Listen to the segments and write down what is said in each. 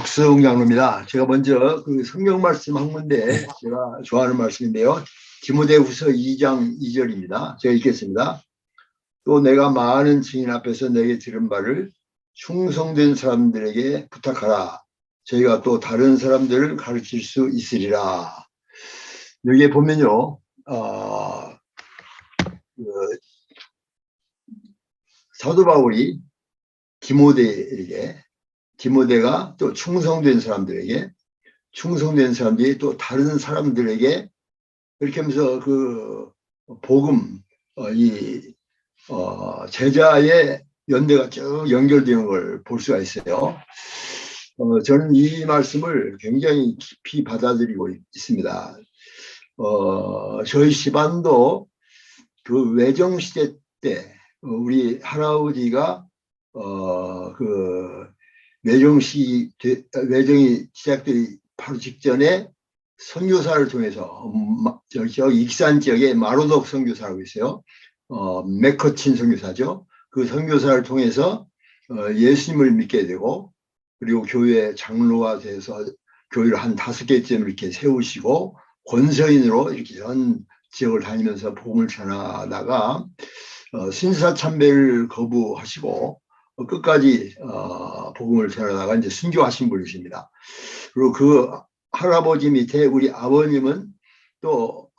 덕성 장로입니다. 제가 먼저 그 성경 말씀 한 군데 제가 좋아하는 말씀인데요. 디모데후서 2장 2절입니다. 제가 읽겠습니다. 또 내가 많은 증인 앞에서 내게 들은 바를 충성된 사람들에게 부탁하라. 저희가 또 다른 사람들을 가르칠 수 있으리라. 여기에 보면요, 사도 바울이 디모데가 또 충성된 사람들이 또 다른 사람들에게 이렇게 하면서 그 복음, 제자의 연대가 쭉 연결되는 걸 볼 수가 있어요. 저는 이 말씀을 굉장히 깊이 받아들이고 있습니다. 저희 집안도 그 외정시대 때 우리 할아버지가 그 외정이 시작되기 바로 직전에 선교사를 통해서 저 익산 지역에 마로독 선교사라고 있어요. 맥커친 선교사죠. 그 선교사를 통해서 예수님을 믿게 되고, 그리고 교회 장로가 돼서 교회를 한 5개쯤 이렇게 세우시고 권서인으로 이렇게 전 지역을 다니면서 복음을 전하다가 신사참배를 거부하시고 끝까지 복음을 전하다가 이제 순교하신 분이십니다. 그리고 그 할아버지 밑에 우리 아버님은 또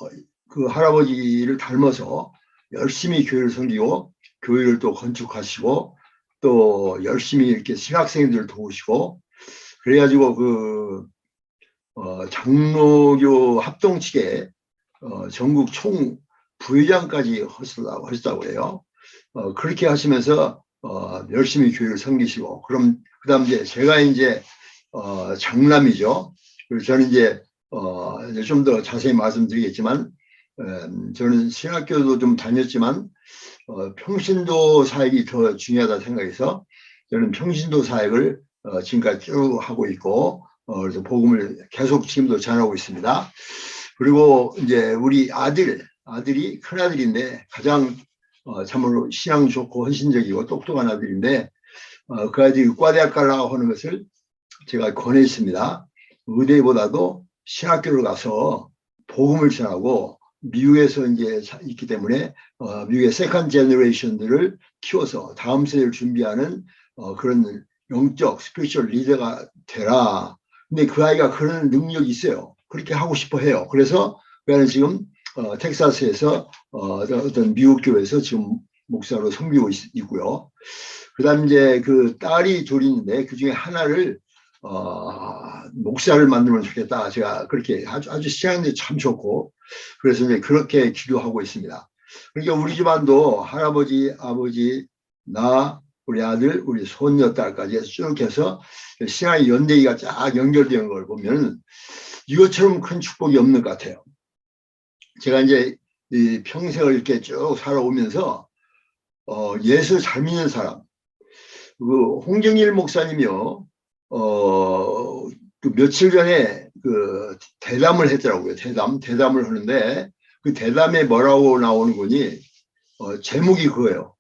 그 할아버지를 닮아서 열심히 교회를 섬기고 교회를 또 건축하시고 또 열심히 이렇게 신학생들을 도우시고, 그래가지고 그 장로교 합동 측에 전국 총 부회장까지 하셨다고 해요. 그렇게 하시면서 열심히 교회를 섬기시고, 그다음 이제 제가 이제 장남이죠. 그래서 저는 이제 좀 더 자세히 말씀드리겠지만, 저는 신학교도 좀 다녔지만 평신도 사역이 더 중요하다 생각해서 저는 평신도 사역을 지금까지 쭉 하고 있고, 그래서 복음을 계속 지금도 전하고 있습니다. 그리고 이제 우리 아들이 큰 아들인데 가장 참으로 신앙 좋고 헌신적이고 똑똑한 아들인데, 그 아들이 의과대학 가려고 하는 것을 제가 권했습니다. 의대보다도 신학교를 가서 복음을 전하고, 미국에서 이제 있기 때문에 미국의 세컨 제너레이션들을 키워서 다음 세대를 준비하는 그런 영적 스피리추얼 리더가 되라. 근데 그 아이가 그런 능력이 있어요. 그렇게 하고 싶어 해요. 그래서 그는 지금 텍사스에서 어떤 미국 교회에서 지금 목사로 섬기고 있고요. 그다음 이제 그 딸이 둘이 있는데 그 중에 하나를 목사를 만들면 좋겠다. 제가 그렇게 아주 신앙이 참 좋고, 그래서 이제 그렇게 기도하고 있습니다. 그러니까 우리 집안도 할아버지, 아버지, 나, 우리 아들, 우리 손녀딸까지 쭉 해서 신앙의 연대기가 쫙 연결되는 걸 보면 이것처럼 큰 축복이 없는 것 같아요. 제가 이제 이 평생을 이렇게 쭉 살아오면서 예수 잘 믿는 사람, 그 홍정일 목사님이요, 그 며칠 전에 그 대담을 했더라고요. 대담을 하는데 그 대담에 뭐라고 나오는 거니, 제목이 그거예요.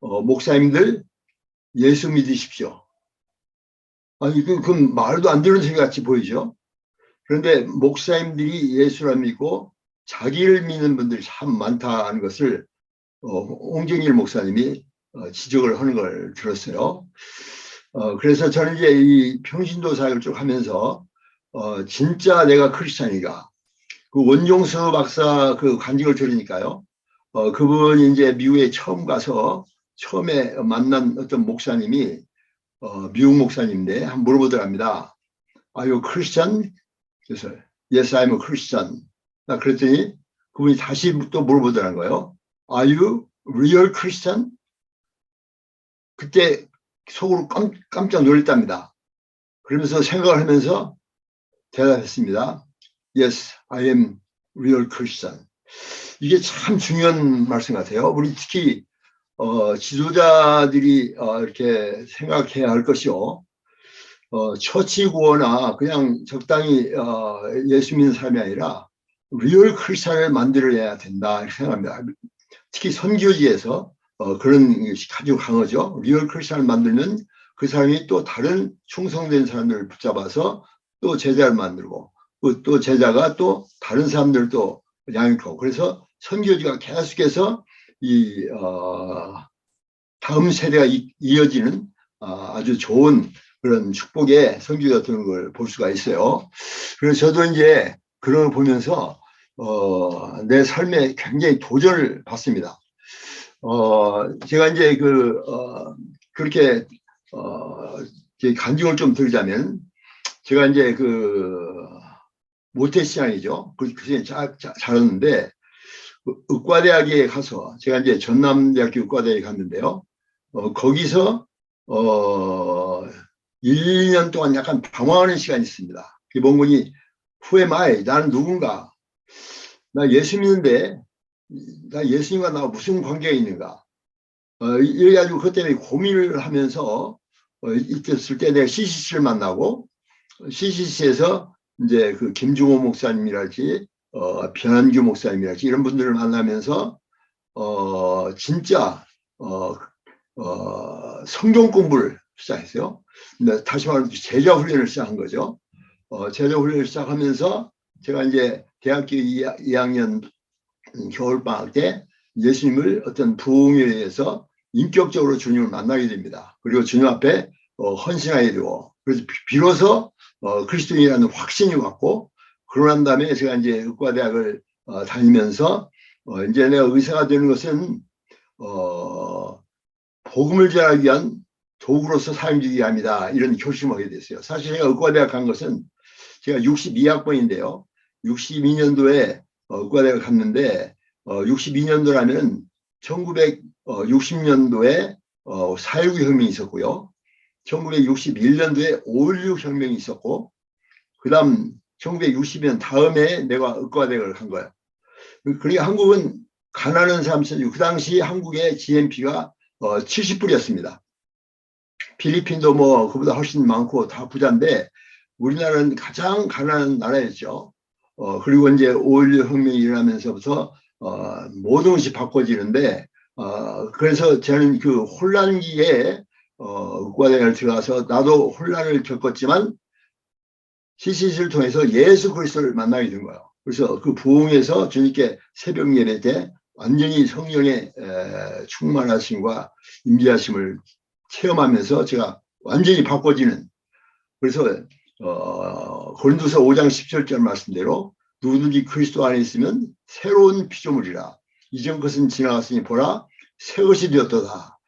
목사님들 예수 믿으십시오. 아니, 그건 말도 안 되는 소리 같이 보이죠. 그런데 목사님들이 예수를 믿고 자기를 믿는 분들이 참 많다는 것을 홍정일 목사님이 지적을 하는 걸 들었어요. 그래서 저는 이제 이 평신도 사역을 쭉 하면서 진짜 내가 크리스찬인가, 그 원종수 박사 그 간증을 들으니까요. 그분이 이제 미국에 처음 가서 처음에 만난 어떤 목사님이 미국 목사님인데 한번 물어보더랍니다. Are you Christian? 그래서 Yes, I'm a Christian. 그랬더니 그분이 다시 또 물어보더라는 거예요. Are you real Christian? 그때 속으로 깜짝 놀랐답니다. 그러면서 생각을 하면서 대답했습니다. Yes, I am real Christian. 이게 참 중요한 말씀 같아요. 우리 특히 지도자들이 이렇게 생각해야 할 것이요, 처치구어나 그냥 적당히 예수 믿는 사람이 아니라 리얼 크리스찬을 만들어야 된다 이렇게 생각합니다. 특히 선교지에서 그런 것이 아주 강하죠. 리얼 크리스찬을 만들면 그 사람이 또 다른 충성된 사람들을 붙잡아서 또 제자를 만들고 또 제자가 또 다른 사람들을 또 양육하고 그래서 선교지가 계속해서 이 다음 세대가 이어지는 아주 좋은 그런 축복의 선교가 되는 걸 볼 수가 있어요. 그래서 저도 이제 그런 걸 보면서 내 삶에 굉장히 도전을 받습니다. 제가 이제 그렇게 간증을 좀 드리자면 제가 이제 모태신앙이죠. 그게 잘했는데 의과대학에 가서 제가 이제 전남대학교 의과대학에 갔는데요. 거기서 1, 2년 동안 약간 방황하는 시간이 있습니다. 기본군이 Who am I? 나는 누군가? 나 예수 믿는데 나 예수님과 나 무슨 관계가 있는가? 이래가지고 그것 때문에 고민을 하면서 있었을 때 내가 CCC를 만나고 CCC에서 이제 그 김중호 목사님이랄지 변한규 목사님이랄지 이런 분들을 만나면서 진짜 성경 공부를 시작했어요. 근데 다시 말하면 제자 훈련을 시작한 거죠. 제자 훈련을 시작하면서 제가 이제 대학교 2학년 겨울방학 때 예수님을 어떤 부흥에 의해서 인격적으로 주님을 만나게 됩니다. 그리고 주님 앞에 헌신하게 되고 그래서 비로소 그리스도인이라는 확신이 왔고 그러고 난 다음에 제가 이제 의과대학을 다니면서 이제 내가 의사가 되는 것은 복음을 전하기 위한 도구로서 사용되기 위함이다 이런 결심을 하게 됐어요. 사실 제가 의과대학 간 것은 제가 62학번인데요. 62년도에 의과대학을 갔는데 62년도라면 1960년도에 4.19 혁명이 있었고요. 1961년도에 5.16 혁명이 있었고 그 다음 1960년 다음에 내가 의과대학을 간 거예요. 그러니까 한국은 가난한 사람 쓰고 그 당시 한국의 GNP가 70불이었습니다. 필리핀도 뭐 그보다 훨씬 많고 다 부자인데 우리나라는 가장 가난한 나라였죠. 그리고 이제 5.16 혁명이 일어나면서부터 모든 것이 바꿔지는데 그래서 저는 그 혼란기에 의과대학을 들어가서 나도 혼란을 겪었지만 CCC를 통해서 예수 그리스도를 만나게 된 거예요. 그래서 그 부흥에서 주님께 새벽 예배 때 완전히 성령의 충만하심과 임재하심을 체험하면서 제가 완전히 바꿔지는 그래서 고린도서 5장 17절 말씀대로 누구든지 그리스도 안에 있으면 새로운 피조물이라 이전 것은 지나갔으니 보라 새 것이 되었도다.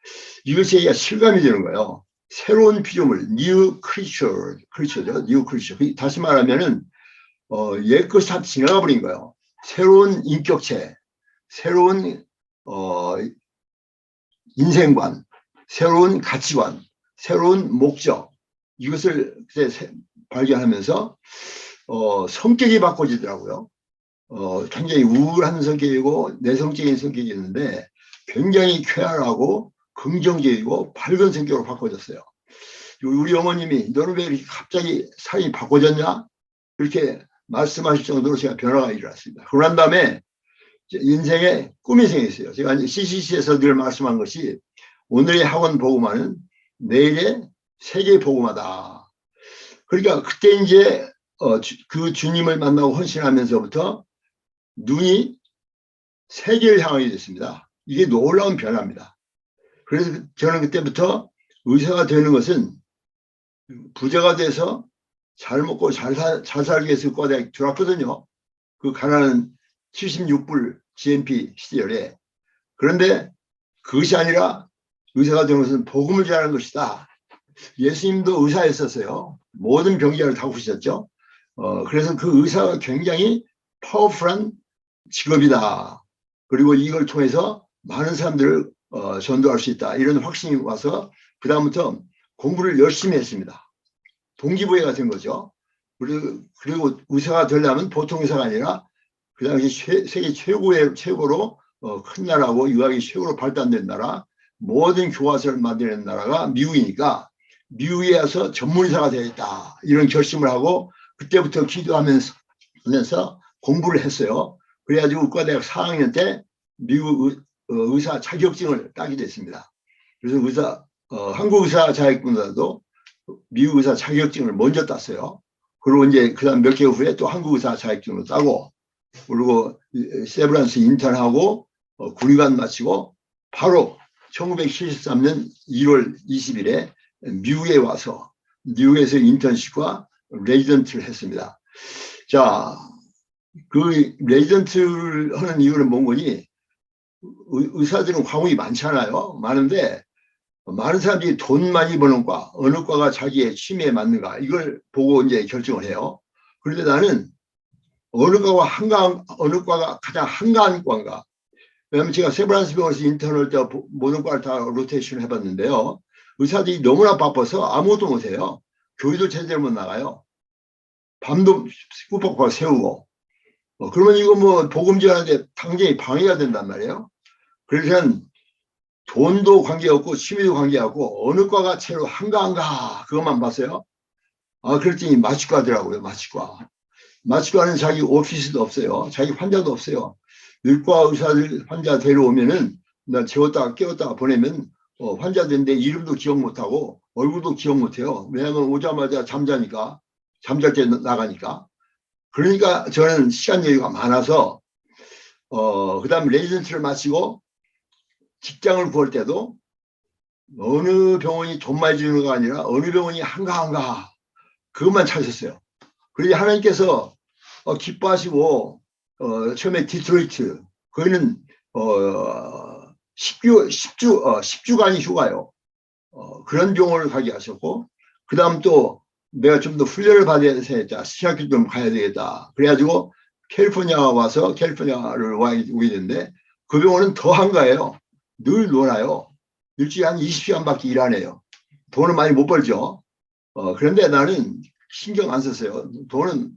이것이 실감이 되는 거예요. 새로운 피조물, new creature죠. new creature. 다시 말하면은 옛 것이 다 지나가 버린 거예요. 새로운 인격체, 새로운 인생관, 새로운 가치관, 새로운 목적 이것을 발견하면서 성격이 바꿔지더라고요. 굉장히 우울한 성격이고 내성적인 성격이었는데 굉장히 쾌활하고 긍정적이고 밝은 성격으로 바꿔졌어요. 우리 어머님이 너는 왜 이렇게 갑자기 삶이 바꿔졌냐? 이렇게 말씀하실 정도로 제가 변화가 일어났습니다. 그러고 난 다음에 인생에 꿈이 생겼어요. 제가 CCC에서 늘 말씀한 것이 오늘의 학원 복음화는 내일의 세계 복음화다. 그러니까 그때 이제 그 주님을 만나고 헌신하면서부터 눈이 세계를 향하게 됐습니다. 이게 놀라운 변화입니다. 그래서 저는 그때부터 의사가 되는 것은 부자가 돼서 잘 먹고 잘 살기 위해서 과대학 들어왔거든요. 그 가난한 76불 GNP 시절에. 그런데 그것이 아니라 의사가 되는 것은 복음을 전하는 것이다. 예수님도 의사였었어요. 모든 병자를 다 구셨죠. 그래서 그 의사가 굉장히 파워풀한 직업이다. 그리고 이걸 통해서 많은 사람들을 전도할 수 있다. 이런 확신이 와서 그 다음부터 공부를 열심히 했습니다. 동기부여가 된 거죠. 그리고 의사가 되려면 보통 의사가 아니라 그 당시 세계 최고로 큰 나라고 의학이 최고로 발달된 나라, 모든 교과서를 만드는 나라가 미국이니까 미국에 와서 전문의사가 되겠다. 이런 결심을 하고 그때부터 기도하면서 공부를 했어요. 그래가지고 의과대학 4학년 때 미국 의사 자격증을 따게 됐습니다. 그래서 한국 의사 자격증보다도 미국 의사 자격증을 먼저 땄어요. 그리고 이제 그다음 몇 개월 후에 또 한국 의사 자격증을 따고, 그리고 세브란스 인턴하고 군의관 마치고 바로 1973년 2월 20일에 미국에 와서 미국에서 인턴십과 레지던트를 했습니다. 자, 그 레지던트를 하는 이유는 뭔 거니? 의사들은 과목이 많잖아요. 많은데 많은 사람들이 돈 많이 버는 과, 어느 과가 자기의 취미에 맞는가 이걸 보고 이제 결정을 해요. 그런데 나는 어느 과가 가장 한가한 과인가. 왜냐하면 제가 세브란스 병원에서 인턴할 때 모든 과를 다 로테이션을 해봤는데요. 의사들이 너무나 바빠서 아무것도 못해요. 교회도 제대로 못 나가요. 밤도 꾸벅꾸벅 세우고. 그러면 이거 뭐 복음전하는데 당장이 방해가 된단 말이에요. 그래서 돈도 관계없고 취미도 관계없고 어느 과가 제일 한가한가 그것만 봤어요. 그랬더니 마취과더라고요. 마취과는 자기 오피스도 없어요. 자기 환자도 없어요. 내과 의사들 환자 데려오면은 나 재웠다가 깨웠다가 보내면 환자들인데 이름도 기억 못하고 얼굴도 기억 못해요. 왜냐하면 오자마자 잠자니까, 잠잘 때 나가니까. 그러니까 저는 시간 여유가 많아서 그다음 레지던트를 마치고 직장을 구할 때도 어느 병원이 돈 많이 주는 거 아니라 어느 병원이 한가한가 그것만 찾았어요. 그래서 하나님께서 기뻐하시고 처음에 디트로이트 거기는 10주간이 휴가요. 그런 병원을 가게 하셨고, 그 다음 또 내가 좀 더 훈련을 받아야 되겠다. 신학교 좀 가야 되겠다. 그래가지고 캘리포니아 와서 캘리포니아를 오게 됐는데 그 병원은 더 한가해요. 늘 놀아요. 일주일에 한 20시간밖에 일 안 해요. 돈은 많이 못 벌죠. 그런데 나는 신경 안 썼어요. 돈은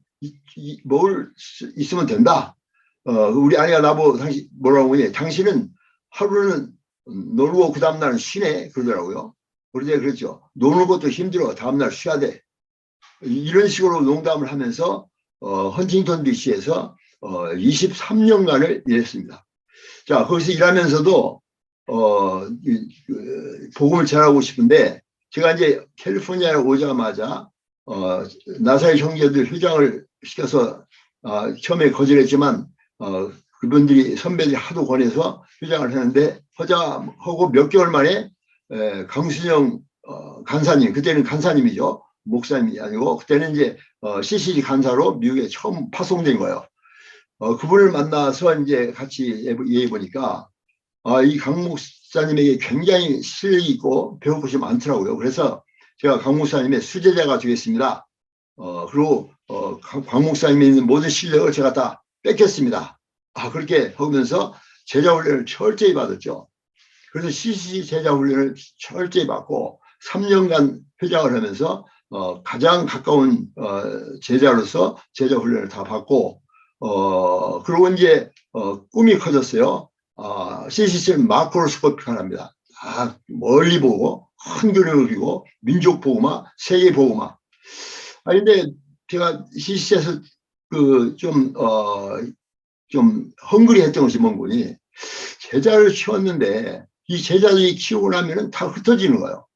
먹을 수 있으면 된다. 우리 아내가 나보고 당신 뭐라고 하니? 당신은 하루는 놀고 그 다음날은 쉬네 그러더라고요. 그런데 그렇죠. 노는 것도 힘들어. 다음날 쉬어야 돼. 이런 식으로 농담을 하면서 헌팅턴 DC에서 23년간을 일했습니다. 자, 거기서 일하면서도 복음을 전하고 싶은데 제가 이제 캘리포니아에 오자마자 나사의 형제들 회장을 시켜서 처음에 거절했지만 그분들이 선배들이 하도 권해서 회장을 했는데 하고 몇 개월 만에 강순영 간사님, 그때는 간사님이죠. 목사님이 아니고 그때는 이제 CCG 간사로 미국에 처음 파송된 거예요. 그분을 만나서 이제 같이 얘기해 보니까 이 강 목사님에게 굉장히 실력이 있고 배울 것이 많더라고요. 그래서 제가 강 목사님의 수제자가 되겠습니다. 그리고 강 목사님이 있는 모든 실력을 제가 다 뺏겼습니다. 그렇게 하면서 제자 훈련을 철저히 받았죠. 그래서 CCC 제자 훈련을 철저히 받고 3년간 회장을 하면서 가장 가까운 제자로서 제자 훈련을 다 받고 그리고 이제 꿈이 커졌어요. CCC는 마크로스코픽 하나입니다. 멀리 보고 큰 그림을 그리고 민족 보고마, 세계 보고마. 근데 제가 CCC에서 좀 헝그리 했던 것이 뭔 거니? 제자를 키웠는데 이 제자들이 키우고 나면은 다 흩어지는 거예요.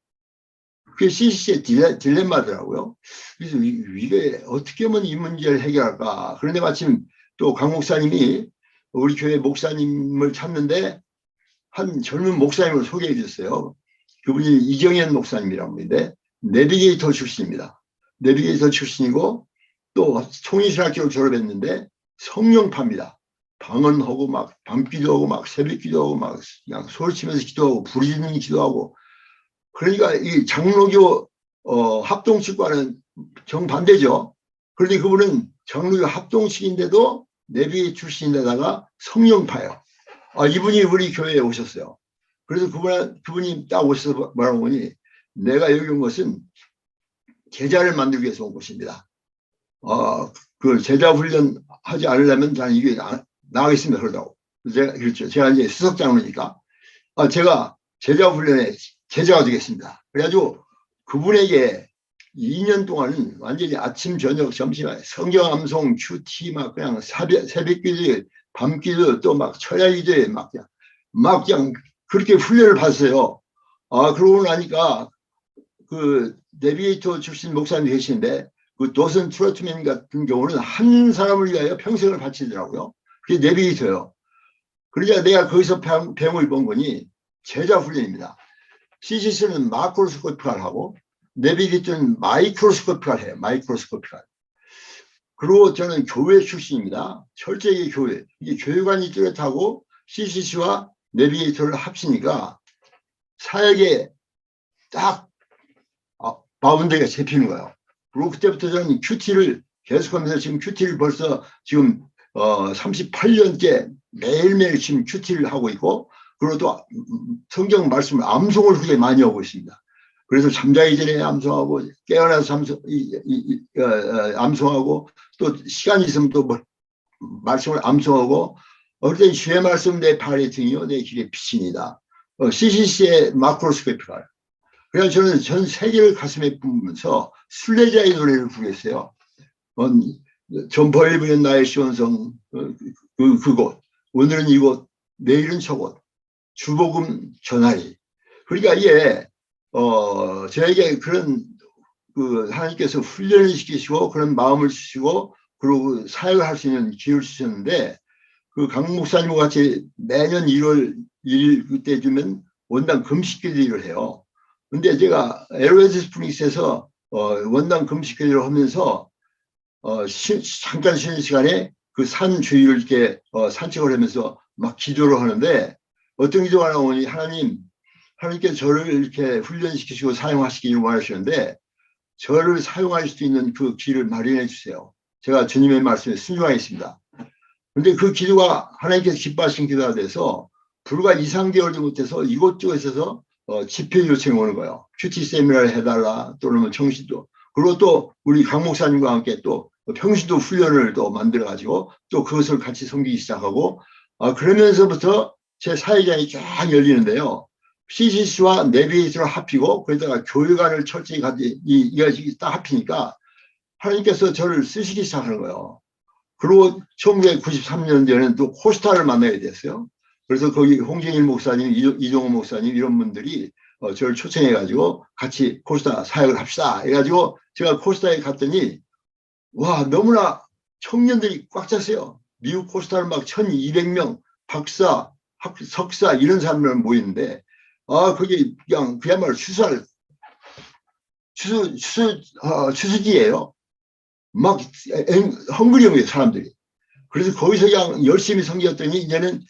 그게 CCC의 딜레마더라고요. 그래서 이게 어떻게 하면 이 문제를 해결할까? 그런데 마침 또 강 목사님이 우리 교회 목사님을 찾는데 한 젊은 목사님을 소개해 주셨어요. 그분이 이정현 목사님이라고 하는데 내비게이터 출신입니다. 내비게이터 출신이고 또 통일신학교를 졸업했는데 성령파입니다. 방언하고 막 밤기도하고 막 새벽기도하고 막 그냥 소리치면서 기도하고 부르짖는 기도하고 그러니까 이 장로교 합동측과는 정반대죠. 그런데 그분은 장로교 합동측인데도 내비 출신인데다가 성령파예요. 이분이 우리 교회에 오셨어요. 그래서 그분이 딱 오셔서 뭐라고 하니 내가 여기 온 것은 제자를 만들기 위해서 온 것입니다. 그 제자 훈련 하지 않으려면 저는 이게 나가겠습니다. 그러다고. 그렇죠. 제가 이제 수석장로니까 제가 제자 훈련에 제자가 되겠습니다. 그래가지고 그분에게 2년 동안은 완전히 아침, 저녁, 점심에 성경 암송, 큐티 막 그냥 새벽 기도에 밤 기도 또 막 철야 기도에 막 그냥 그렇게 훈련을 받았어요. 그러고 나니까 그 내비게이터 출신 목사님 계시는데 그 도슨 트로트맨 같은 경우는 한 사람을 위하여 평생을 바치더라고요. 그게 내비게이터예요. 그러니까 내가 거기서 배움을 본 거니 제자 훈련입니다. CCC는 마크로스코피칼 하고 내비게이터는 마이크로스코피칼 해요. 마이크로스코피칼. 그리고 저는 교회 출신입니다. 철저히 교회. 이게 교회관이 뚜렷하고 CCC와 내비게이터를 합치니까 사역에 딱 바운드가 잡히는 거예요. 그리고 그때부터 저는 큐티를 계속하면서 지금 큐티를 벌써 지금 38년째 매일매일 지금 큐티를 하고 있고, 그리고 또 성경 말씀을 암송을 그렇게 많이 하고 있습니다. 그래서 잠자기 전에 암송하고 깨어나서 암송하고 또 시간이 있으면 또 말씀을 암송하고, 그때 주의 말씀 내 발의 등이요 내 길의 빛이니다. CCC의 마크로스코피칼. 그래서 저는 전 세계를 가슴에 뿜으면서 순례자의 노래를 부르겠어요. 전 벌리부는 나의 시온성 그곳, 오늘은 이곳, 내일은 저곳, 주복음 전하리. 그러니까 이게 저에게 그런 하나님께서 훈련을 시키시고 그런 마음을 주시고 그리고 사역을 할 수 있는 기회를 주셨는데, 그 강 목사님과 같이 매년 1월 1일 그때쯤엔 원당 금식기도를 해요. 근데 제가 LOS 스프링스에서 원당 금식기도를 하면서 잠깐 쉬는 시간에 그 산 주위를 이렇게 산책을 하면서 막 기도를 하는데, 어떤 기도가 나오니 하나님께서 저를 이렇게 훈련시키시고 사용하시기를 원하시는데 저를 사용할 수 있는 그 길을 마련해 주세요. 제가 주님의 말씀에 순종하겠습니다. 그런데 그 기도가 하나님께서 기뻐하신 기도가 돼서 불과 2, 3개월도 못해서 이곳저곳에서 집회 요청이 오는 거예요. 큐티 세미나를 해달라, 또는 뭐 청시도. 그리고 또 우리 강 목사님과 함께 또 평시도 훈련을 또 만들어가지고 또 그것을 같이 섬기기 시작하고, 그러면서부터 제 사회장이 쫙 열리는데요. CCC와 내비게이터를 합히고 거기다가 교육안을 철저히 이어지기 딱 합히니까 하나님께서 저를 쓰시기 시작하는 거예요. 그리고 1993년도에는 또 코스타를 만나게 됐어요. 그래서 거기 홍진일 목사님, 이종호 목사님 이런 분들이 저를 초청해가지고 같이 코스타 사역을 합시다 해가지고 제가 코스타에 갔더니 와, 너무나 청년들이 꽉 찼어요. 미국 코스타를 막 1200명 박사, 석사 이런 사람들 모이는데 거기 그냥 그야말로 추수지예요. 막 헝그리형이에요, 사람들이. 그래서 거기서 그냥 열심히 섬겼더니 이제는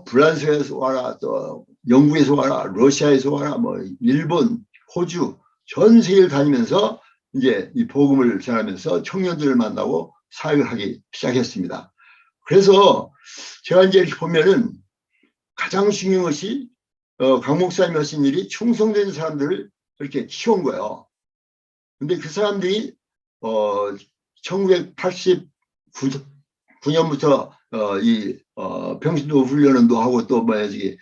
프랑스에서 와라, 또 영국에서 와라, 러시아에서 와라, 뭐 일본, 호주 전 세계를 다니면서 이제 이 복음을 전하면서 청년들을 만나고 사역을 하기 시작했습니다. 그래서 제가 이제 이렇게 보면은 가장 중요한 것이 강 목사님이 하신 일이 충성된 사람들을 이렇게 키운 거예요. 근데 그 사람들이 1989년부터 평신도 훈련도 하고 또 뭐야지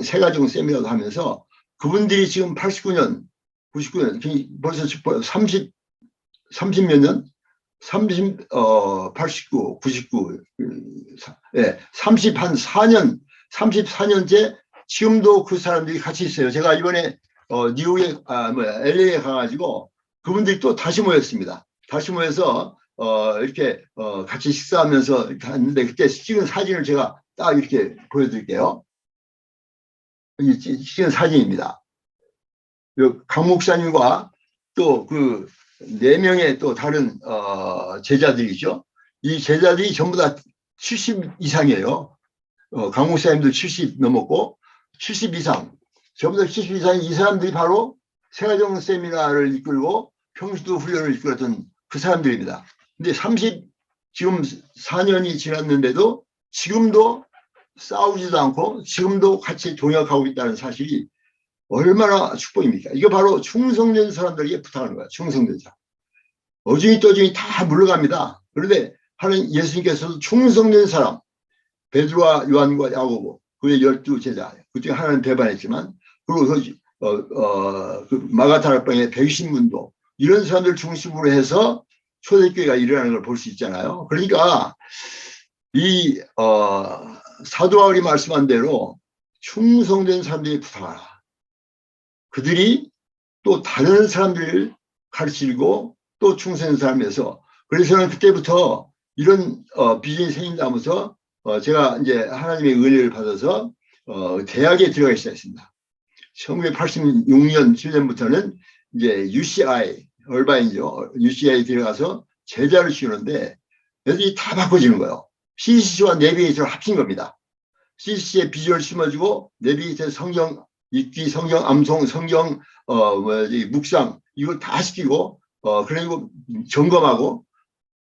새가정 세미나도 하면서 그분들이 지금 89년, 99년 벌써 30몇 년? 89, 99, 예, 34년째 지금도 그 사람들이 같이 있어요. 제가 이번에 뉴욕에 LA에 가가지고 그분들이 또 다시 모였습니다. 다시 모여서 이렇게 같이 식사하면서 이렇게 했는데 그때 찍은 사진을 제가 딱 이렇게 보여드릴게요. 이 찍은 사진입니다. 강 목사님과 또 그 4명의 또 다른 제자들이죠. 이 제자들이 전부 다 70 이상이에요. 강 목사님도 70 넘었고 70 이상. 전부 다 70 이상. 이 사람들이 바로 새가정 세미나를 이끌고 평시도 훈련을 이끌었던 그 사람들입니다. 근데 지금 4년이 지났는데도 지금도 싸우지도 않고 지금도 같이 동역하고 있다는 사실이 얼마나 축복입니까? 이거 바로 충성된 사람들에게 부탁하는 거야. 충성된 사람. 어중이 떠중이 다 물러갑니다. 그런데 하나님 예수님께서도 충성된 사람, 베드로와 요한과 야고보, 그의 12제자, 그중에 하나는 배반했지만, 그리고 그 마가다락방의 120문도 이런 사람들 중심으로 해서 초대교회가 일어나는 걸 볼 수 있잖아요. 그러니까 이 사도 바울이 말씀한 대로 충성된 사람들이 부탁하라. 그들이 또 다른 사람들을 가르치고 또 충성된 사람이어서 그래서 저는 그때부터 이런 비전이 생긴다면서 제가 이제 하나님의 은혜를 받아서 대학에 들어가기 시작했습니다. 1986년, 7년부터는 이제 UCI, 얼바인이죠. UCI 들어가서 제자를 키우는데 애들이 다 바꿔지는 거예요. CCC와 내비게이터를 합친 겁니다. CCC에 비주얼 심어주고 내비게이터 성경 읽기, 성경 암송, 성경 묵상 이걸 다 시키고 그리고 점검하고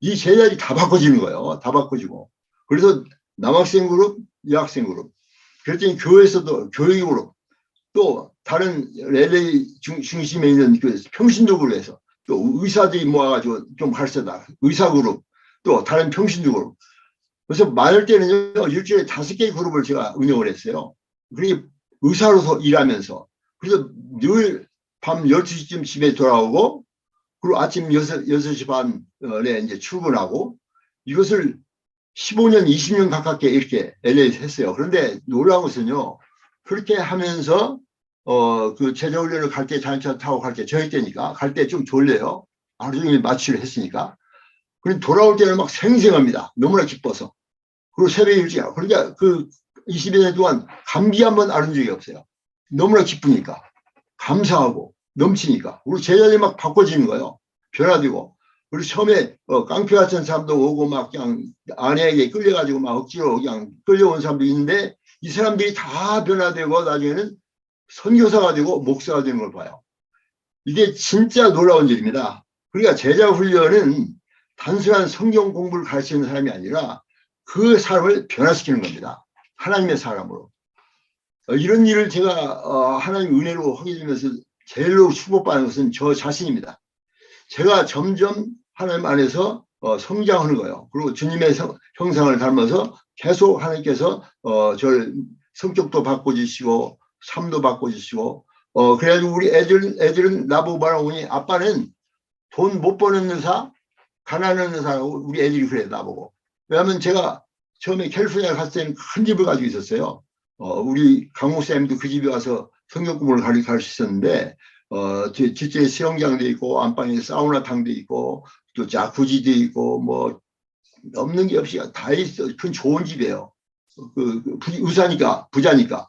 이 제자들이 다 바꿔지는 거예요. 다 바꿔지고. 그래서 남학생 그룹, 여학생 그룹. 그랬더니 교회에서도 교육 그룹 또 다른 LA 중심에 있는 그 평신도구로 해서 또 의사들이 모아가지고 좀 가르쳐다 의사 그룹 또 다른 평신도 그룹. 그래서 많을 때는요 일주일에 5개의 그룹을 제가 운영을 했어요. 그리고 의사로서 일하면서 그래서 늘 밤 12시쯤 집에 돌아오고 그리고 아침 6시 반에 이제 출근하고 이것을 15년, 20년 가깝게 이렇게 LA에서 했어요. 그런데 놀라운 것은요, 그렇게 하면서, 그 제자훈련을 갈 때 자동차 타고 갈 때 저녁 때니까 갈 때 좀 졸려요. 하루 종일 마취를 했으니까. 그리고 돌아올 때는 막 생생합니다. 너무나 기뻐서. 그리고 새벽에 일찍, 그러니까 그 20여 년 동안 감기 한번 앓은 적이 없어요. 너무나 기쁘니까. 감사하고 넘치니까. 우리 제자들이 막 바꿔지는 거예요. 변화되고. 그리고 처음에 깡패 같은 사람도 오고 막 그냥 아내에게 끌려가지고 막 억지로 그냥 끌려온 사람도 있는데 이 사람들이 다 변화되고 나중에는 선교사가 되고 목사가 되는 걸 봐요. 이게 진짜 놀라운 일입니다. 그러니까 제자 훈련은 단순한 성경 공부를 가르치는 사람이 아니라 그 사람을 변화시키는 겁니다. 하나님의 사람으로. 이런 일을 제가 하나님 은혜로 하게 되면서 제일로 축복받는 것은 저 자신입니다. 제가 점점 하나님 안에서 성장하는 거예요. 그리고 주님의 형상을 닮아서 계속 하나님께서 저를 성격도 바꿔주시고 삶도 바꿔주시고 그래가지고 우리 애들은 나보고 말하오니 아빠는 돈 못 버는 의사, 가난한 의사라고 우리 애들이 그래 나보고. 왜냐하면 제가 처음에 캘리포니아 갔을 때는 큰 집을 가지고 있었어요. 우리 강목 쌤도 그 집에 와서 성경 공부를 가르치셨는데 뒷집에 수영장도 있고 안방에 사우나탕도 있고 또 자쿠지도 있고 뭐 없는 게 없이 다 있어. 큰 좋은 집이에요. 의사니까 부자니까.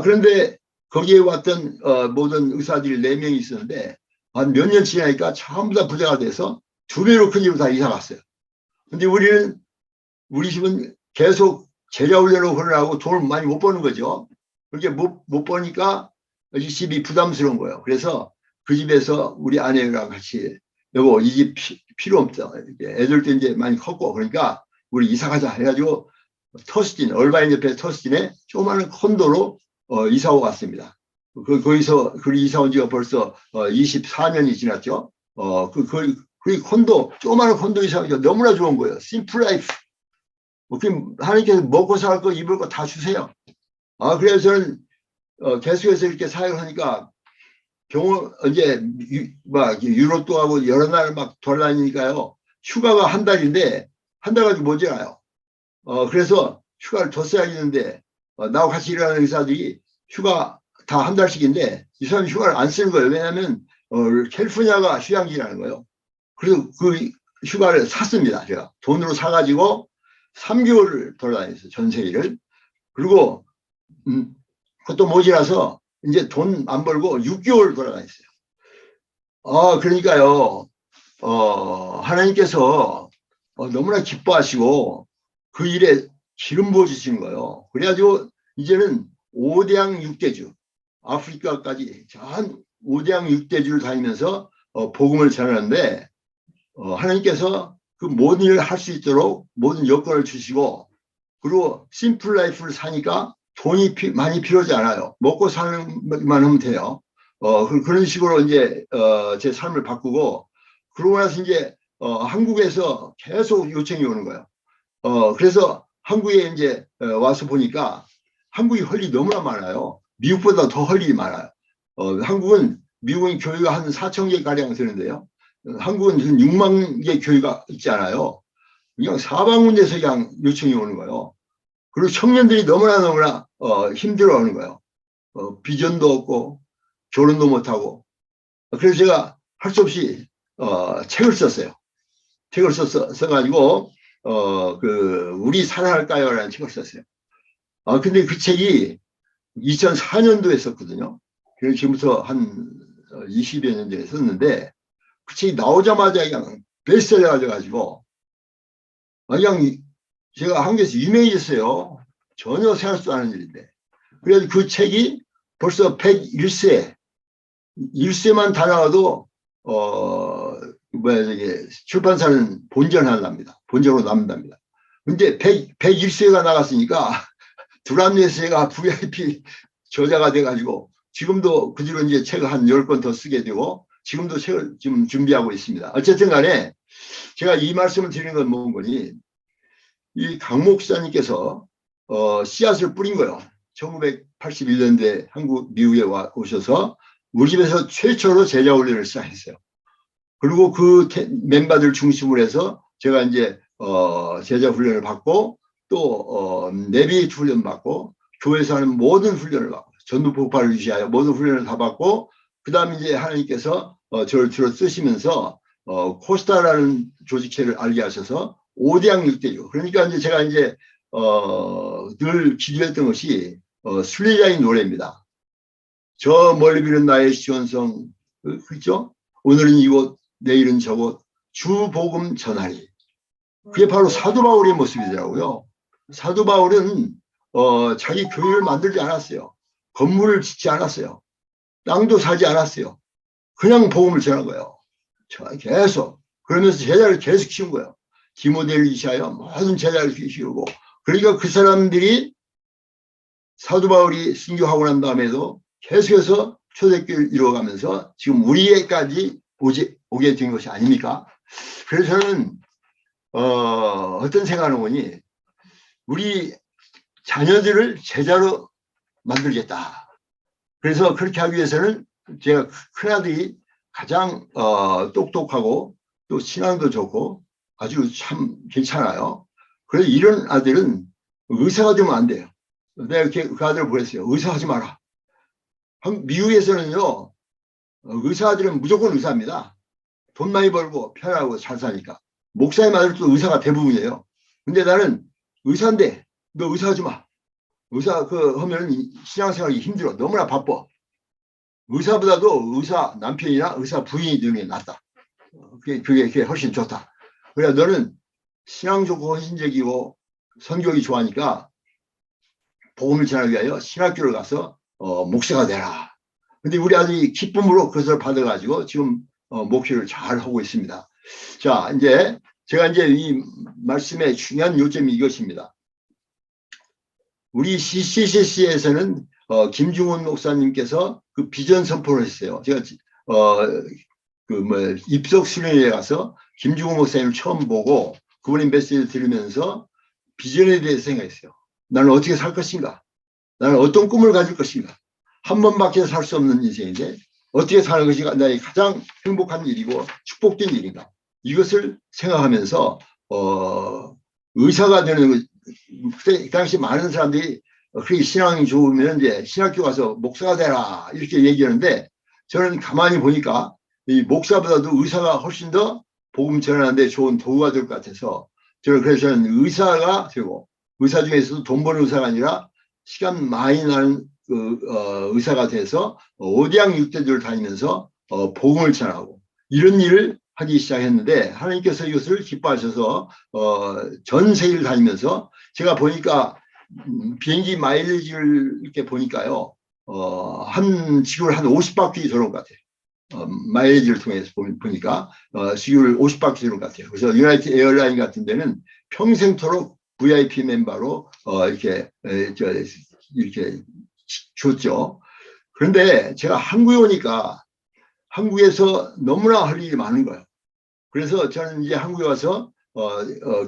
그런데 거기에 왔던 모든 의사들이 4명이 있었는데 한 몇 년 지나니까 전부 다 부자가 돼서 2배로 큰 집으로 다 이사 갔어요. 근데 우리 집은 계속 제자훈련을 하느라고 돈을 많이 못 버는 거죠. 그렇게 못 버니까 이 집이 부담스러운 거예요. 그래서 그 집에서 우리 아내랑 같이 여보 이 집 필요 없다. 애들도 이제 많이 컸고 그러니까 우리 이사 가자 해가지고 터스틴 얼바인 옆에 터스틴에 조그마한 콘도로 이사오 갔습니다. 거기서 이사 온 지가 벌써 24년이 지났죠. 그 콘도 조그마한 콘도 이사 오니까 너무나 좋은 거예요. 심플 라이프. 하나님께서 먹고 살 거 입을 거 다 주세요. 그래서 저는 계속해서 이렇게 사역을 하니까 병원 이제 막 유럽도 하고 여러 날 막 돌아다니니까요. 휴가가 한 달인데 한 달 가지고 모자라요. 그래서 휴가를 더 써야겠는데 나하고 같이 일하는 의사들이 휴가 다 한 달씩인데 이 사람이 휴가를 안 쓰는 거예요. 왜냐하면 캘리포니아가 휴양지라는 거예요. 그래서 그 휴가를 샀습니다. 제가 돈으로 사가지고 3개월을 돌아다녔어요. 전 세계를. 그리고 그것도 모자라서 이제 돈 안 벌고 6개월 돌아다녔어요. 그러니까요. 하나님께서 너무나 기뻐하시고 그 일에 기름 부어주시는 거예요. 그래가지고 이제는 5대양 6대주 아프리카까지 전 5대양 6대주를 다니면서 복음을 전하는데 하나님께서 그 모든 일을 할 수 있도록 모든 여건을 주시고 그리고 심플 라이프를 사니까 돈이 많이 필요하지 않아요. 먹고 사는 것만 하면 돼요. 그런 식으로 이제 제 삶을 바꾸고 그러고 나서 이제 한국에서 계속 요청이 오는 거예요. 그래서 한국에 이제 와서 보니까 한국이 할 일이 너무나 많아요. 미국보다 더 할 일이 많아요. 미국은 교회가 한 4천 개 가량 되는데요. 한국은 한 6만 개 교회가 있잖아요. 그냥 사방문에서 그냥 요청이 오는 거예요. 그리고 청년들이 너무나 힘들어하는 거예요. 비전도 없고 결혼도 못하고. 그래서 제가 할 수 없이 책을 썼어요. 책을 써가지고 우리 사랑할까요라는 책을 썼어요. 근데 그 책이 2004년도에 썼거든요. 그래서 지금부터 한 20여 년 전에 썼는데 그 책이 나오자마자 그냥 베스트셀러가 돼가지고 그냥 제가 한국에서 유명해졌어요. 전혀 생각도 안 하는 일인데. 그래서 그 책이 벌써 101세, 1세만 다 나와도 출판사는 본전한답니다. 본전으로 남는답니다. 근데 101세가 나갔으니까 두란예세가 VIP 저자가 돼가지고 지금도 그 뒤로 이제 책을 한 10권 더 쓰게 되고 지금도 책을 지금 준비하고 있습니다. 어쨌든 간에 제가 이 말씀을 드리는 건 뭔거니 이 강 목사님께서 씨앗을 뿌린 거예요. 1981년도에 미국에 오셔서 우리 집에서 최초로 제자 훈련을 시작했어요. 그리고 그 멤버들 중심으로 해서 제가 이제 제자 훈련을 받고 또 내비게이트 훈련 받고 교회에서 하는 모든 훈련을 받고 전도 폭발을 유지하여 모든 훈련을 다 받고 그 다음에 이제 하나님께서 저를 들어 쓰시면서 코스타라는 조직체를 알게 하셔서 5대양 6대죠. 그러니까 이제 제가 이제 늘 기도했던 것이 순례자의 노래입니다. 저 멀리 비는 나의 시온성, 그렇죠? 오늘은 이곳 내일은 저곳 주 복음 전하리. 그게 바로 사도 바울의 모습이더라고요. 사도 바울은 자기 교회를 만들지 않았어요. 건물을 짓지 않았어요. 땅도 사지 않았어요. 그냥 복음을 전한 거예요. 계속. 그러면서 제자를 계속 키운 거예요. 디모데를 이시하여 모든 제자를 키우고. 그러니까 그 사람들이 사도 바울이 순교하고 난 다음에도 계속해서 초대교회를 이루어가면서 지금 우리에까지 오게 된 것이 아닙니까? 그래서 저는 어떤 생각을 보니 우리 자녀들을 제자로 만들겠다. 그래서 그렇게 하기 위해서는 제가 큰아들이 가장 똑똑하고 또 신앙도 좋고 아주 참 괜찮아요. 그래서 이런 아들은 의사가 되면 안 돼요. 내가 이렇게 그 아들을 보냈어요. 의사하지 마라. 미국에서는요, 의사 아들은 무조건 의사입니다. 돈 많이 벌고 편하고 잘 사니까. 목사님 아들도 의사가 대부분이에요. 근데 나는 의사인데 너 의사하지 마. 의사 하면 신앙생활이 힘들어. 너무나 바빠. 의사보다도 의사 남편이나 의사 부인이 되는 게 낫다. 그게 훨씬 좋다. 그래 너는 신앙 좋고 헌신적이고 선교하기 좋아하니까 복음을 전하기 위하여 신학교를 가서 목사가 되라. 근데 우리 아들이 기쁨으로 그것을 받아가지고 지금 목회를 잘 하고 있습니다. 자, 이제 제가 이제 이 말씀의 중요한 요점이 이것입니다. 우리 CCC에서는 김중훈 목사님께서 그 비전 선포를 했어요. 제가 입석 수련회에 가서 김중훈 목사님을 처음 보고 그분의 메시지를 들으면서 비전에 대해서 생각했어요. 나는 어떻게 살 것인가? 나는 어떤 꿈을 가질 것인가? 한 번밖에 살 수 없는 인생인데 어떻게 사는 것이 나의 가장 행복한 일이고 축복된 일인가? 이것을 생각하면서 의사가 되는 그 당시 많은 사람들이 그렇게 신앙이 좋으면 이제 신학교 가서 목사가 되라 이렇게 얘기하는데 저는 가만히 보니까 이 목사보다도 의사가 훨씬 더 복음 전하는데 좋은 도구가 될 것 같아서 그래서 저는 의사가 되고 의사 중에서도 돈 버는 의사가 아니라 시간 많이 나는 의사가 돼서 5대양 6대들을 다니면서 복음을 전하고 이런 일을 하기 시작했는데 하나님께서 이것을 기뻐하셔서 전 세계를 다니면서 제가 보니까 비행기 마일리지를 이렇게 보니까요 한 지구를 한 50바퀴 도는 것 같아요. 마일리지를 통해서 보니까 지구를 50바퀴 도는 것 같아요. 그래서 유나이티드 에어라인 같은 데는 평생토록 VIP 멤버로 이렇게 줬죠. 그런데 제가 한국에 오니까 한국에서 너무나 할 일이 많은 거예요. 그래서 저는 이제 한국에 와서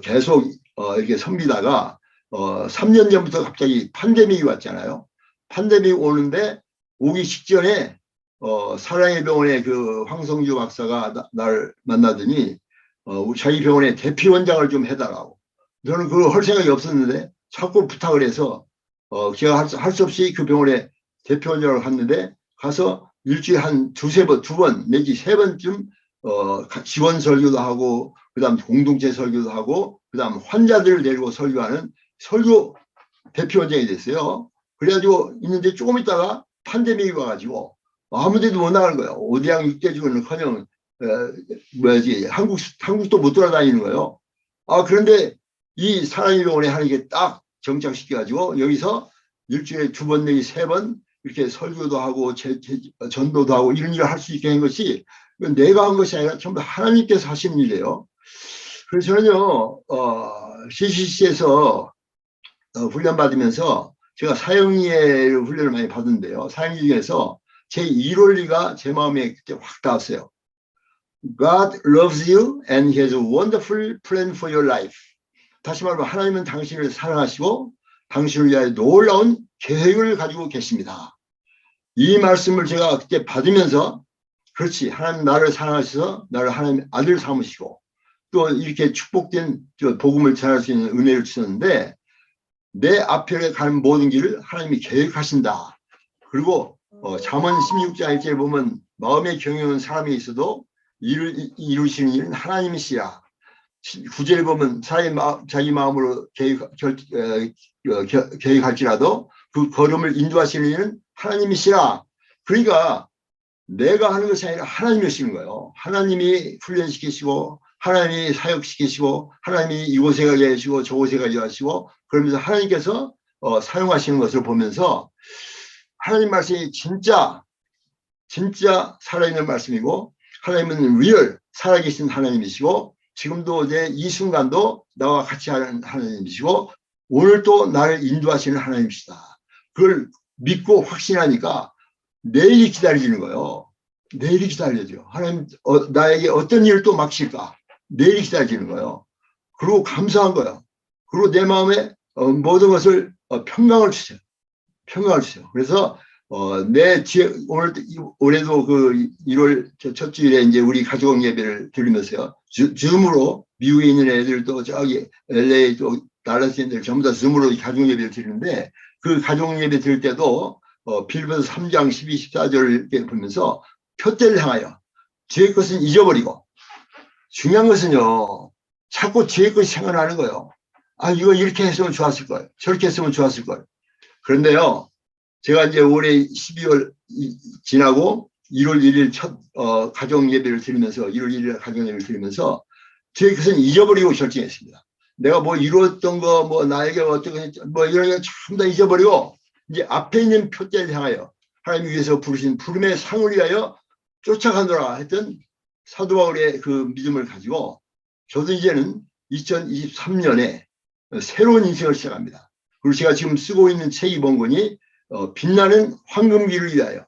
계속 이렇게 섬기다가 3년 전부터 갑자기 팬데믹이 왔잖아요. 팬데믹 오는데 오기 직전에 사랑의 병원의 그 황성주 박사가 날 만나더니 자기 병원의 대피원장을 좀 해달라고. 저는 그거 할 생각이 없었는데 자꾸 부탁을 해서 제가 할 수 없이 그 병원에 대피원장을 갔는데 가서 일주일에 한 두세 번, 두 번 내지 세 번쯤 지원 설교도 하고, 그다음 공동체 설교도 하고, 그다음 환자들을 데리고 설교하는 설교 대표원장이 됐어요. 그래가지고 있는데 조금 있다가 팬데믹이 와가지고 아무데도 못 나가는 거예요. 5대양 6대주는커녕 뭐야지 한국도 못 돌아다니는 거예요. 그런데 이 사랑의 병원에 하는 게 딱 정착시켜가지고 여기서 일주일에 두 번 내지 세 번 이렇게 설교도 하고 전도도 하고 이런 일을 할 수 있게 한 것이 내가 한 것이 아니라 전부 하나님께서 하시는 일이에요. 그래서 저는요, CCC에서 훈련 받으면서 제가 사형리의 훈련을 많이 받은데요. 사형리 중에서 제 1원리가 제 마음에 그때 확 닿았어요. God loves you and he has a wonderful plan for your life. 다시 말하면 하나님은 당신을 사랑하시고 당신을 위하여 놀라운 계획을 가지고 계십니다. 이 말씀을 제가 그때 받으면서 그렇지, 하나님 나를 사랑하셔서 나를 하나님 아들 삼으시고 또 이렇게 축복된 복음을 전할 수 있는 은혜를 주셨는데 내 앞에 가는 모든 길을 하나님이 계획하신다. 그리고 잠언 16장 1절에 보면 마음에 경영은 사람이 있어도 이루시는 일은 하나님이시라. 9절에 보면 자기 마음으로 계획할지라도 그 걸음을 인도하시는 일은 하나님이시라. 그러니까 내가 하는 것이 아니라 하나님이 하시는 거예요. 하나님이 훈련시키시고 하나님이 사역시키시고 하나님이 이곳에 가게 하시고 저곳에 가게 하시고 그러면서 하나님께서 사용하시는 것을 보면서 하나님 말씀이 진짜 살아있는 말씀이고 하나님은 리얼 살아계신 하나님이시고 지금도 이 순간도 나와 같이 하는 하나님이시고 오늘 또 나를 인도하시는 하나님이시다. 그걸 믿고 확신하니까 내일이 기다려지는 거예요. 내일이 기다려져요. 하나님 나에게 어떤 일을 또 맡길까? 내일이 기다려지는 거예요. 그리고 감사한 거예요. 그리고 내 마음에 모든 것을 평강을 주세요. 평강을 주세요. 그래서 올해도 그 1월 첫 주일에 이제 우리 가족 예배를 드리면서요. 줌으로 미국에 있는 애들도 저기 LA 또 달라스 애들 전부 다 줌으로 가족 예배를 드리는데 그 가족 예배 드릴 때도 빌보드 3장 12, 14절을 보면서 표대를 향하여 죄의 것은 잊어버리고 중요한 것은요. 자꾸 죄의 것이 생각나는 거예요. 이거 이렇게 했으면 좋았을 걸. 저렇게 했으면 좋았을 걸. 그런데요. 제가 이제 올해 12월 지나고 1월 1일 첫 가정 예배를 드리면서 1월 1일 가정 예배를 드리면서 제 것은 잊어버리고 결정했습니다. 내가 뭐 이루었던 거, 뭐 나에게 어떻게 뭐 이런 거 전부 다 잊어버리고 이제 앞에 있는 표대를 향하여 하나님 위해서 부르신 부름의 상을 위하여 쫓아가노라 했던 사도 바울의 그 믿음을 가지고 저도 이제는 2023년에 새로운 인생을 시작합니다. 그리고 제가 지금 쓰고 있는 책이 본건이 빛나는 황금기를 위하여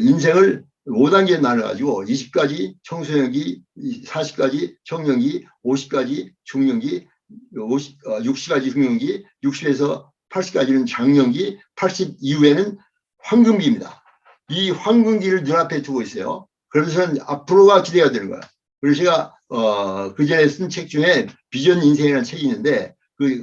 인생을 5단계에 나눠가지고 20까지 청소년기, 40까지 청년기, 50까지 중년기, 60까지 중년기, 60에서 80까지는 장년기, 80 이후에는 황금기입니다. 이 황금기를 눈앞에 두고 있어요. 그래서 저는 앞으로가 기대가 되는 거야. 그래서 제가 그 전에 쓴 책 중에 비전 인생이라는 책이 있는데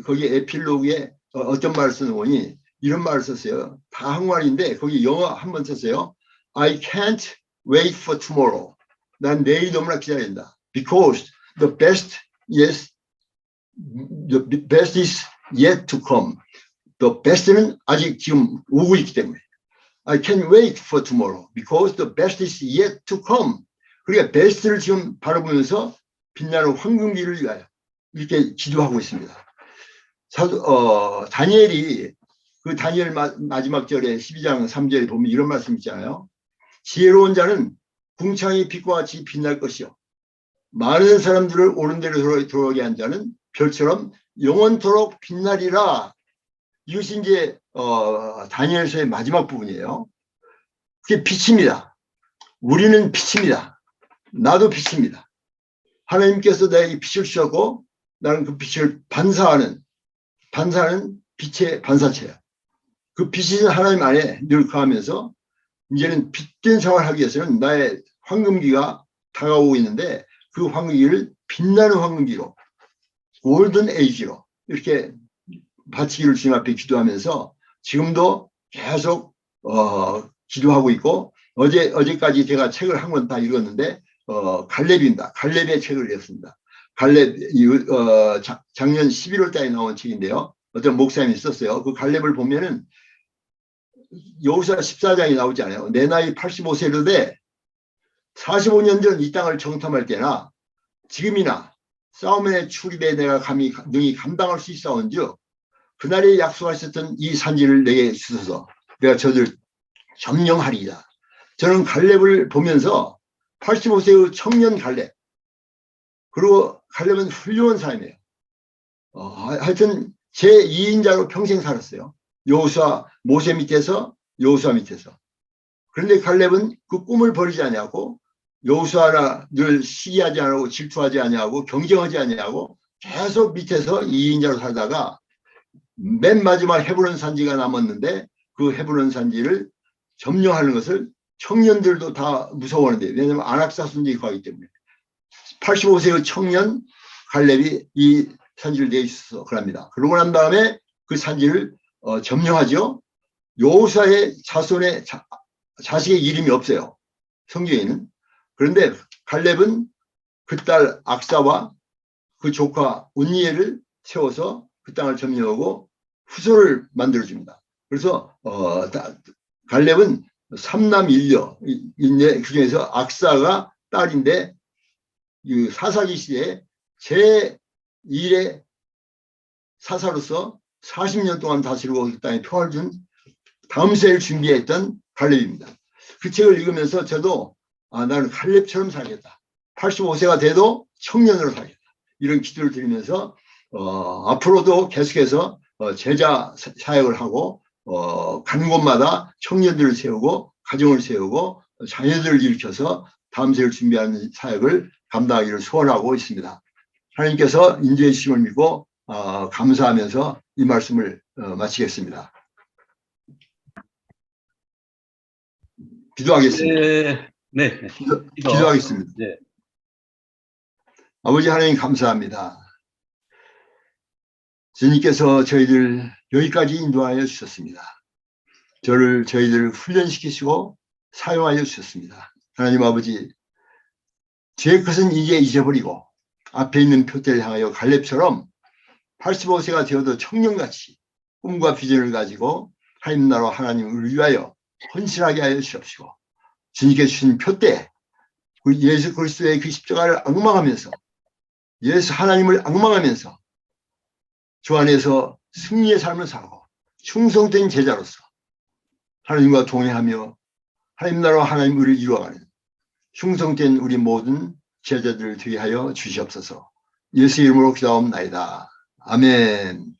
거기 에필로그에 어떤 말을 쓰는 거니 이런 말을 썼어요. 다 한국말인데 거기 영어 한 번 썼어요. I can't wait for tomorrow. 난 내일 너무나 기다린다. Because the best is yet to come. The best는 아직 지금 오고 있기 때문에. I can't wait for tomorrow. Because the best is yet to come. 그러니까 베스트를 지금 바라보면서 빛나는 황금기를 위하여 이렇게 기도하고 있습니다. 다니엘이 그 다니엘 마지막 절에 12장 3절에 보면 이런 말씀 있잖아요. 지혜로운 자는 궁창의 빛과 같이 빛날 것이요. 많은 사람들을 옳은 데로 들어오게 한 자는 별처럼 영원토록 빛나리라. 이것이 이제 다니엘서의 마지막 부분이에요. 그게 빛입니다. 우리는 빛입니다. 나도 빛입니다. 하나님께서 나에게 빛을 주셨고 나는 그 빛을 반사하는 빛의 반사체야. 그 빛이 하나님 안에 늘 거하면서 이제는 빛된 생활을 하기 위해서는 나의 황금기가 다가오고 있는데 그 황금기를 빛나는 황금기로 골든 에이지로 이렇게 바치기를 주님 앞에 기도하면서 지금도 계속 기도하고 있고 어제까지 제가 책을 한 권 다 읽었는데, 갈렙입니다. 갈렙의 책을 냈습니다. 갈렙, 작년 11월 달에 나온 책인데요. 어떤 목사님이 썼어요. 그 갈렙을 보면은 여호수아 14장이 나오지 않아요. 내 나이 85세로 돼 45년 전 이 땅을 정탐할 때나 지금이나 싸움의 출입에 내가 능히 감당할 수 있사온즉 그날에 약속하셨던 이 산지를 내게 주소서 내가 저들 점령하리이다. 저는 갈렙을 보면서 85세의 청년 갈렙, 그리고 갈렙은 훌륭한 사람이에요. 하여튼 제 2인자로 평생 살았어요. 모세 밑에서 여호수아 밑에서. 그런데 갈렙은 그 꿈을 버리지 아니하고 여호수아나 늘 시기하지 않고 질투하지 아니하고 경쟁하지 아니하고 계속 밑에서 2인자로 살다가 맨 마지막 헤브론 산지가 남았는데 그 헤브론 산지를 점령하는 것을 청년들도 다 무서워하는데, 왜냐하면 안악사순지 있고 하기 때문에 85세의 청년 갈렙이 이 산지를 내주셔서 그럽니다. 그러고 난 다음에 그 산지를 점령하죠. 여호수아의 자손의 자식의 이름이 없어요, 성경에는. 그런데 갈렙은 그 딸 악사와 그 조카 온니엘을 세워서 그 땅을 점령하고 후손을 만들어줍니다. 그래서 갈렙은 3남 1녀, 그중에서 악사가 딸인데 사사기 시대에 제1의 사사로서 40년 동안 다스리고 그 땅에 평화를 준 다음 세를 준비했던 갈렙입니다. 그 책을 읽으면서 저도 나는 갈렙처럼 살겠다. 85세가 돼도 청년으로 살겠다. 이런 기도를 드리면서 앞으로도 계속해서 제자 사역을 하고 가는 곳마다 청년들을 세우고 가정을 세우고 자녀들을 일으켜서 다음 세를 준비하는 사역을 감당하기를 소원하고 있습니다. 하나님께서 인도해 주심을 믿고 감사하면서 이 말씀을 마치겠습니다. 기도하겠습니다. 네. 기도하겠습니다. 네. 아버지 하나님 감사합니다. 주님께서 저희들 여기까지 인도하여 주셨습니다. 저희들을 훈련시키시고 사용하여 주셨습니다. 하나님 아버지, 죄의 것은 이제 잊어버리고 앞에 있는 표대를 향하여 갈렙처럼 85세가 되어도 청년같이 꿈과 비전을 가지고 하나님 나라 하나님을 위하여 헌신하게 하여 주십시오. 주님께 주신 표대, 예수 그리스도의 그 십자가를 앙망하면서, 예수 하나님을 앙망하면서 주 안에서 승리의 삶을 살고 충성된 제자로서 하나님과 동행하며 하나님 나라와 하나님을 이루어가는 충성된 우리 모든 제자들을 되게 하여 주시옵소서. 예수 이름으로 기도하옵나이다. 아멘.